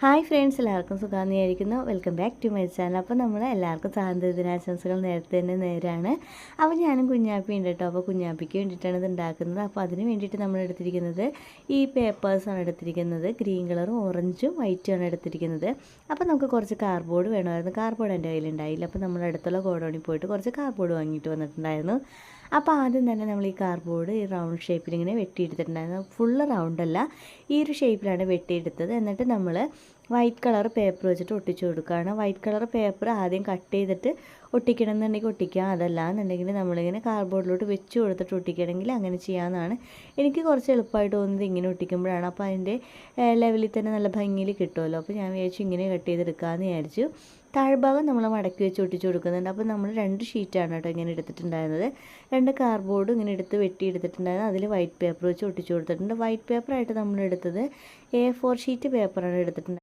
Hi friends, എല്ലാവർക്കും സുഖമാണെന്ന് വിചാരിക്കുന്നു. Welcome back to my channel. അപ്പോൾ നമ്മൾ എല്ലാവർക്കും സ്വാതന്ത്ര്യ ദിനാശംസകൾ നേരത്തെ തന്നെ നേരാണ്. അപ്പോൾ ഞാനും കുഞ്ഞാപ്പി ഉണ്ട് കേട്ടോ. അപ്പോൾ കുഞ്ഞാപ്പിക്ക് വേണ്ടിയിട്ടാണ് ഇത് ഉണ്ടാക്കുന്നത്. അപ്പോൾ അതിന് വേണ്ടിയിട്ട് നമ്മൾ എടുത്തിരിക്കുന്നത് ഈ പേപ്പേഴ്സാണ് എടുത്തിരിക്കുന്നത്. ഗ്രീൻ കളറും ഓറഞ്ചും വൈറ്റുമാണ് എടുത്തിരിക്കുന്നത്. അപ്പോൾ നമുക്ക് കുറച്ച് കാർഡ്ബോർഡ് വേണമായിരുന്നു. കാർഡ്ബോർഡ് എൻ്റെ കയ്യിലുണ്ടായില്ല. അപ്പോൾ നമ്മൾ അടുത്തുള്ള ഗോഡൗണിൽ പോയിട്ട് കുറച്ച് കാർഡ്ബോർഡ് വാങ്ങിയിട്ട് വന്നിട്ടുണ്ടായിരുന്നു. അപ്പോൾ ആദ്യം തന്നെ നമ്മൾ ഈ കാർഡ്ബോർഡ് ഈ റൗണ്ട് ഷേപ്പിൽ ഇങ്ങനെ വെട്ടിയെടുത്തിട്ടുണ്ടായിരുന്നു. ഫുള്ള് റൗണ്ടല്ല, ഈ ഒരു ഷേപ്പിലാണ് വെട്ടിയെടുത്തത്. എന്നിട്ട് നമ്മൾ വൈറ്റ് കളർ പേപ്പർ വെച്ചിട്ട് ഒട്ടിച്ചു കൊടുക്കുകയാണ്. വൈറ്റ് കളർ പേപ്പർ ആദ്യം കട്ട് ചെയ്തിട്ട് ഒട്ടിക്കണം എന്നുണ്ടെങ്കിൽ ഒട്ടിക്കാം, അതല്ല എന്നുണ്ടെങ്കിൽ നമ്മളിങ്ങനെ കാർഡ്ബോർഡിലോട്ട് വെച്ച് കൊടുത്തിട്ട് ഒട്ടിക്കണമെങ്കിൽ അങ്ങനെ ചെയ്യാമെന്നാണ് എനിക്ക് കുറച്ച് എളുപ്പമായിട്ട് തോന്നുന്നത്. ഇങ്ങനെ ഒട്ടിക്കുമ്പോഴാണ്. അപ്പോൾ അതിൻ്റെ ലെവലിൽ തന്നെ നല്ല ഭംഗിയിൽ കിട്ടുമല്ലോ. അപ്പോൾ ഞാൻ വിചാരിച്ചു ഇങ്ങനെ കട്ട് ചെയ്തെടുക്കാമെന്ന് വിചാരിച്ചു. താഴ്ഭാഗം നമ്മൾ മടക്കി വെച്ച് ഒട്ടിച്ച് കൊടുക്കുന്നുണ്ട്. അപ്പോൾ നമ്മൾ 2 ഷീറ്റാണ് കേട്ടോ ഇങ്ങനെ എടുത്തിട്ടുണ്ടായിരുന്നത്. 2 കാർഡ്ബോർഡ് ഇങ്ങനെ എടുത്ത് വെട്ടി എടുത്തിട്ടുണ്ടായിരുന്നു. അതിൽ വൈറ്റ് പേപ്പർ വെച്ച് ഒട്ടിച്ച് കൊടുത്തിട്ടുണ്ട്. വൈറ്റ് പേപ്പറായിട്ട് നമ്മൾ എടുത്തത് A4 ഷീറ്റ് പേപ്പറാണ് എടുത്തിട്ടുണ്ടായിരുന്നത്.